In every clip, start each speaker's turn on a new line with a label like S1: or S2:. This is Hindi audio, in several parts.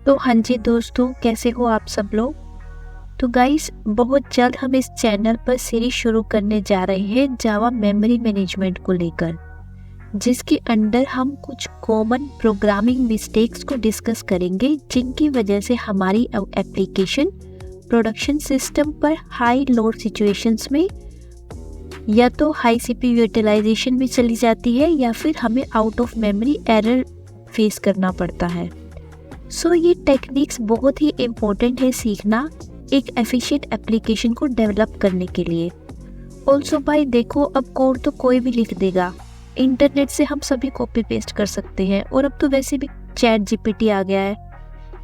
S1: तो हाँ जी दोस्तों, कैसे हो आप सब लोग। तो गाइस, बहुत जल्द हम इस चैनल पर सीरीज शुरू करने जा रहे हैं जावा मेमोरी मैनेजमेंट को लेकर, जिसके अंदर हम कुछ कॉमन प्रोग्रामिंग मिस्टेक्स को डिस्कस करेंगे जिनकी वजह से हमारी एप्लीकेशन प्रोडक्शन सिस्टम पर हाई लोड सिचुएशंस में या तो हाई सीपीयू यूटिलाइजेशन में चली जाती है या फिर हमें out of memory error face करना पड़ता है। सो ये टेक्निक्स बहुत ही इम्पोर्टेंट है सीखना एक एफिशिएंट एप्लीकेशन को डेवलप करने के लिए। ऑल्सो भाई देखो, अब कोड तो कोई भी लिख देगा, इंटरनेट से हम सभी कॉपी पेस्ट कर सकते हैं और अब तो वैसे भी चैट जीपीटी आ गया है।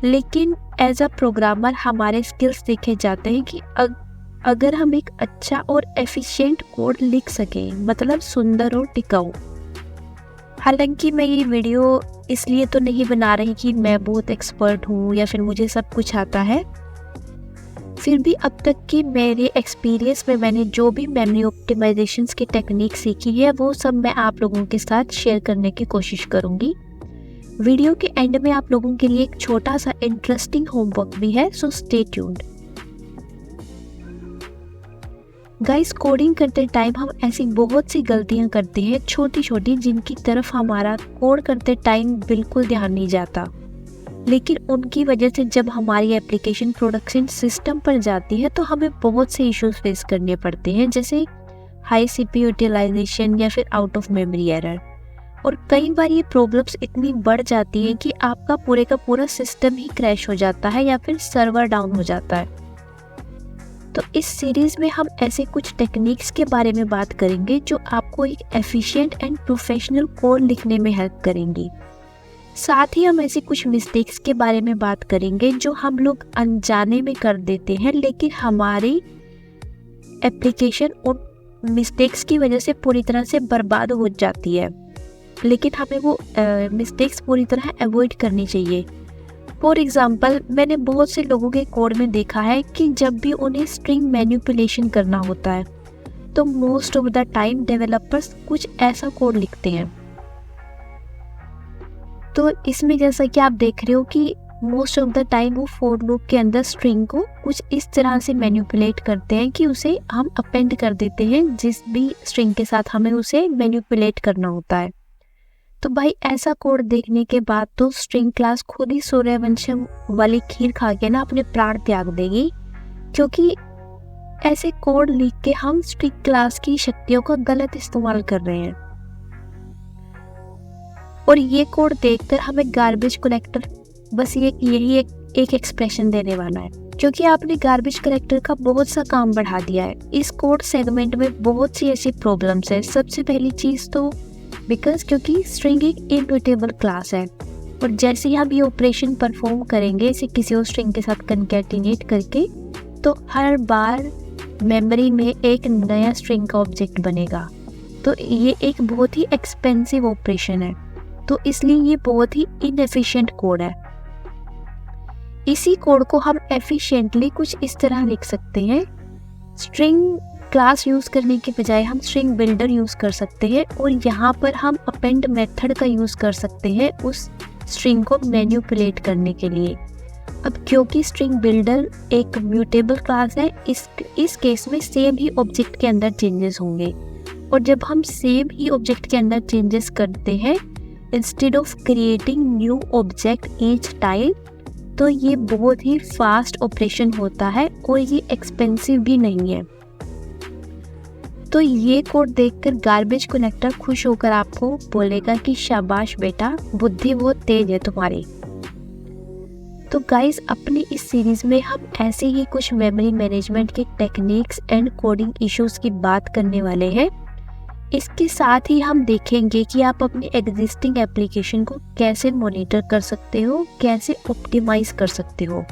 S1: लेकिन एज अ प्रोग्रामर हमारे स्किल्स देखे जाते हैं कि अगर हम एक अच्छा और एफिशिएंट कोड लिख सकें, मतलब सुंदर और टिकाऊ। हालांकि मैं ये वीडियो इसलिए तो नहीं बना रही कि मैं बहुत एक्सपर्ट हूँ या फिर मुझे सब कुछ आता है, फिर भी अब तक की मेरे एक्सपीरियंस में मैंने जो भी मेमोरी ऑप्टिमाइजेशंस की टेक्निक सीखी है वो सब मैं आप लोगों के साथ शेयर करने की कोशिश करूँगी। वीडियो के एंड में आप लोगों के लिए एक छोटा सा इंटरेस्टिंग होमवर्क भी है, so stay tuned. Guys, coding करते टाइम हम ऐसी बहुत सी गलतियां करते हैं छोटी छोटी, जिनकी तरफ हमारा कोड करते टाइम बिल्कुल ध्यान नहीं जाता, लेकिन उनकी वजह से जब हमारी एप्लीकेशन प्रोडक्शन सिस्टम पर जाती है तो हमें बहुत से इश्यूज फेस करने पड़ते हैं, जैसे हाई सीपीयू यूटिलाइजेशन या फिर आउट ऑफ मेमोरी एरर। और कई बार ये प्रॉब्लम्स इतनी बढ़ जाती है कि आपका पूरे का पूरा सिस्टम ही क्रैश हो जाता है या फिर सर्वर डाउन हो जाता है। तो इस सीरीज में हम ऐसे कुछ टेक्निक्स के बारे में बात करेंगे जो आपको एक एफिशिएंट एंड प्रोफेशनल कोड लिखने में हेल्प करेंगी। साथ ही हम ऐसी कुछ मिस्टेक्स के बारे में बात करेंगे जो हम लोग अनजाने में कर देते हैं, लेकिन हमारी एप्लीकेशन उन मिस्टेक्स की वजह से पूरी तरह से बर्बाद हो जाती है, लेकिन हमें वो मिस्टेक्स पूरी तरह अवॉइड करनी चाहिए। फॉर एग्जाम्पल, मैंने बहुत से लोगों के कोड में देखा है कि जब भी उन्हें स्ट्रिंग मैनिपुलेशन करना होता है तो most of the time developers कुछ ऐसा कोड लिखते हैं। तो इसमें जैसा कि आप देख रहे हो कि मोस्ट ऑफ द टाइम वो फॉर लूप के अंदर स्ट्रिंग को कुछ इस तरह से मैनिपुलेट करते हैं कि उसे हम अपेंड कर देते हैं जिस भी स्ट्रिंग के साथ हमें उसे मैनिपुलेट करना होता है। तो भाई ऐसा कोड देखने के बाद तो स्ट्रिंग क्लास खुद ही सूर्यवंशम वाली खीर खा के ना अपने प्राण त्याग देगी, क्योंकि ऐसे कोड लिख के हम स्ट्रिंग क्लास की शक्तियों का गलत इस्तेमाल कर रहे हैं। और ये कोड देखकर हमें गार्बेज कलेक्टर बस यही एक एक्सप्रेशन देने वाला है, क्योंकि आपने गार्बेज कलेक्टर का बहुत सा काम बढ़ा दिया है। इस कोड सेगमेंट में बहुत सी ऐसी प्रॉब्लम्स है। सबसे पहली चीज तो क्योंकि स्ट्रिंग एक इम्यूटेबल क्लास है और जैसे ही हम ये ऑपरेशन परफॉर्म करेंगे इसे किसी और स्ट्रिंग के साथ कनकैटिनेट करके, तो हर बार मेमोरी में एक नया स्ट्रिंग का ऑब्जेक्ट बनेगा। तो ये एक बहुत ही एक्सपेंसिव ऑपरेशन है, तो इसलिए ये बहुत ही इनएफिशिएंट कोड है। इसी कोड को हम एफिशिएंटली कुछ इस तरह लिख सकते हैं। स्ट्रिंग क्लास यूज करने के बजाय हम स्ट्रिंग बिल्डर यूज कर सकते हैं और यहाँ पर हम अपेंड मेथड का यूज कर सकते हैं उस स्ट्रिंग को मैनिपुलेट करने के लिए। अब क्योंकि स्ट्रिंग बिल्डर एक म्यूटेबल क्लास है, इस केस में सेम ही ऑब्जेक्ट के अंदर चेंजेस होंगे, और जब हम सेम ही ऑब्जेक्ट के अंदर चेंजेस करते हैं instead of creating new object each time, तो ये बहुत ही फास्ट ऑपरेशन होता है और ये एक्सपेंसिव भी नहीं है। तो ये कोड देखकर गार्बेज कलेक्टर खुश होकर आपको बोलेगा कि शाबाश बेटा, बुद्धि बहुत तेज है तुम्हारी। तो गाइस, अपनी इस सीरीज में हम ऐसे ही कुछ मेमोरी मैनेजमेंट के टेक्निक्स एंड कोडिंग इश्यूज की बात करने वाले हैं। इसके साथ ही हम देखेंगे कि आप अपनी एग्जिस्टिंग एप्लीकेशन को कैसे मॉनिटर कर सकते हो, कैसे ऑप्टिमाइज कर सकते हो।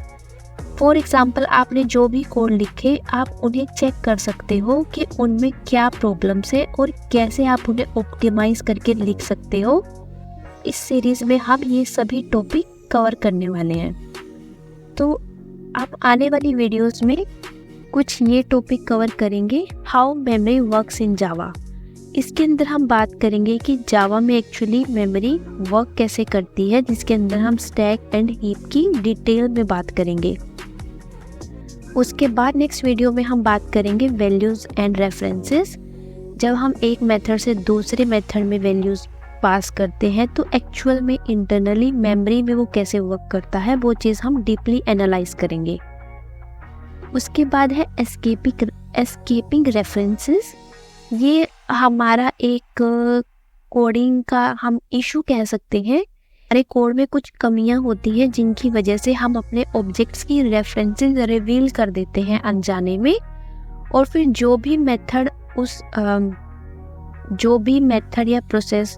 S1: फॉर एग्जाम्पल, आपने जो भी कोड लिखे आप उन्हें चेक कर सकते हो कि उनमें क्या प्रॉब्लम्स है और कैसे आप उन्हें ऑप्टिमाइज करके लिख सकते हो। इस सीरीज में हम ये सभी टॉपिक कवर करने वाले हैं। तो आप आने वाली वीडियोस में कुछ ये टॉपिक कवर करेंगे, हाउ मेमोरी वर्क्स इन जावा, इसके अंदर हम बात करेंगे कि जावा में एक्चुअली मेमोरी वर्क कैसे करती है, जिसके अंदर हम स्टैक एंड हीप की डिटेल में बात करेंगे। उसके बाद नेक्स्ट वीडियो में हम बात करेंगे वैल्यूज़ एंड रेफरेंसेस। जब हम एक मेथड से दूसरे मेथड में वैल्यूज़ पास करते हैं तो एक्चुअल में इंटरनली मेमोरी में वो कैसे वर्क करता है, वो चीज़ हम डीपली एनालाइज करेंगे। उसके बाद है एस्केपिंग रेफरेंसेस। ये हमारा एक कोडिंग का हम इशू कह सकते हैं। हमारे कोड में कुछ कमियां होती हैं जिनकी वजह से हम अपने ऑब्जेक्ट्स की रेफरेंसेस रिवील कर देते हैं अनजाने में, और फिर जो भी मेथड या प्रोसेस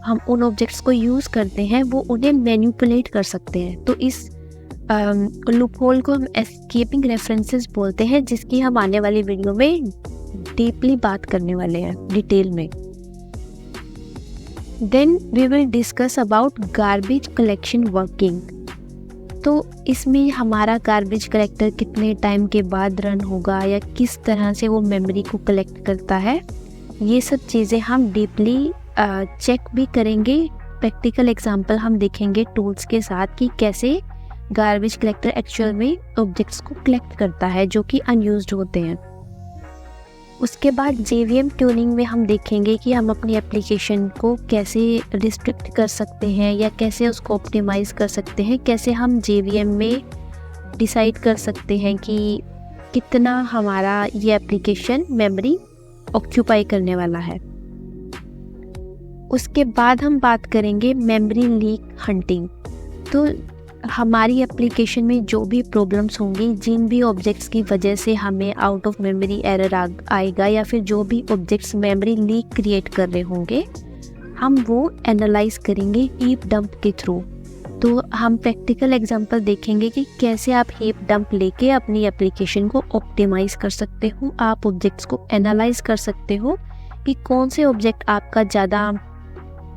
S1: हम उन ऑब्जेक्ट्स को यूज़ करते हैं वो उन्हें मैनिपुलेट कर सकते हैं। तो इस लूपहोल को हम एस्केपिंग रेफरेंसेस बोलते हैं, जिसकी हम आने वाली वीडियो में डीपली बात करने वाले हैं डिटेल में। Then we will discuss about garbage collection working. तो इसमें हमारा गार्बेज कलेक्टर कितने टाइम के बाद रन होगा या किस तरह से वो मेमोरी को कलेक्ट करता है, ये सब चीज़ें हम डीपली चेक भी करेंगे। प्रैक्टिकल एग्जांपल हम देखेंगे टूल्स के साथ कि कैसे गार्बेज कलेक्टर एक्चुअल में ऑब्जेक्ट्स को कलेक्ट करता है जो कि अनयूज्ड होते हैं। उसके बाद JVM ट्यूनिंग में हम देखेंगे कि हम अपनी एप्लीकेशन को कैसे रिस्ट्रिक्ट कर सकते हैं या कैसे उसको ऑप्टिमाइज कर सकते हैं, कैसे हम JVM में डिसाइड कर सकते हैं कि कितना हमारा ये एप्लीकेशन मेमोरी ऑक्यूपाई करने वाला है। उसके बाद हम बात करेंगे मेमोरी लीक हंटिंग। तो हमारी एप्लीकेशन में जो भी प्रॉब्लम्स होंगी, जिन भी ऑब्जेक्ट्स की वजह से हमें आउट ऑफ मेमोरी एरर आएगा या फिर जो भी ऑब्जेक्ट्स मेमोरी लीक क्रिएट कर रहे होंगे, हम वो एनालाइज करेंगे हीप डंप के थ्रू। तो हम प्रैक्टिकल एग्जांपल देखेंगे कि कैसे आप हीप डंप लेके अपनी एप्लीकेशन को ऑप्टिमाइज कर सकते हो। आप ऑब्जेक्ट्स को एनालाइज कर सकते हो कि कौन से ऑब्जेक्ट आपका ज़्यादा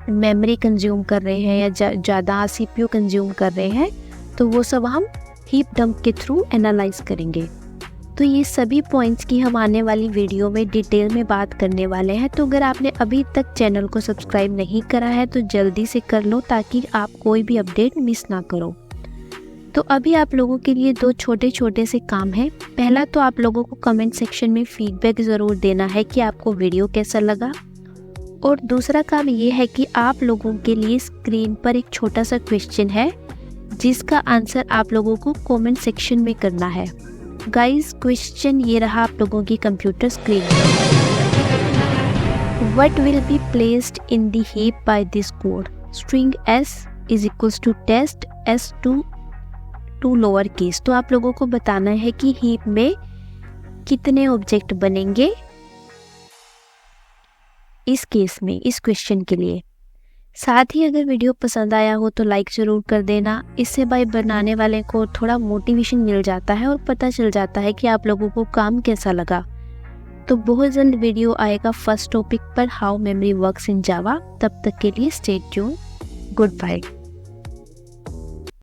S1: मेमोरी कंज्यूम कर रहे हैं या ज़्यादा CPU कंज्यूम कर रहे हैं, तो वो सब हम हीप डंप के थ्रू एनालाइज करेंगे। तो ये सभी पॉइंट्स की हम आने वाली वीडियो में डिटेल में बात करने वाले हैं। तो अगर आपने अभी तक चैनल को सब्सक्राइब नहीं करा है तो जल्दी से कर लो ताकि आप कोई भी अपडेट मिस ना करो। तो अभी आप लोगों के लिए 2 छोटे छोटे से काम हैं। पहला तो आप लोगों को कमेंट सेक्शन में फीडबैक ज़रूर देना है कि आपको वीडियो कैसा लगा, और दूसरा काम ये है कि आप लोगों के लिए स्क्रीन पर एक छोटा सा क्वेश्चन है जिसका आंसर आप लोगों को कमेंट सेक्शन में करना है। गाइस, क्वेश्चन ये रहा आप लोगों की कंप्यूटर स्क्रीन पर। What will be placed in the heap by this code? String s is equals to test s to lower case. तो आप लोगों को बताना है कि हीप में कितने ऑब्जेक्ट बनेंगे इस केस में, इस क्वेश्चन के लिए। साथ ही अगर वीडियो पसंद आया हो तो लाइक ज़रूर कर देना। इससे भाई बनाने वाले को थोड़ा मोटिवेशन मिल जाता है और पता चल जाता है कि आप लोगों को काम कैसा लगा। तो बहुत जल्द वीडियो आएगा फर्स्ट टॉपिक पर, हाउ मेमोरी वर्क्स इन जावा। तब तक के लिए स्टे ट्यून। Good bye.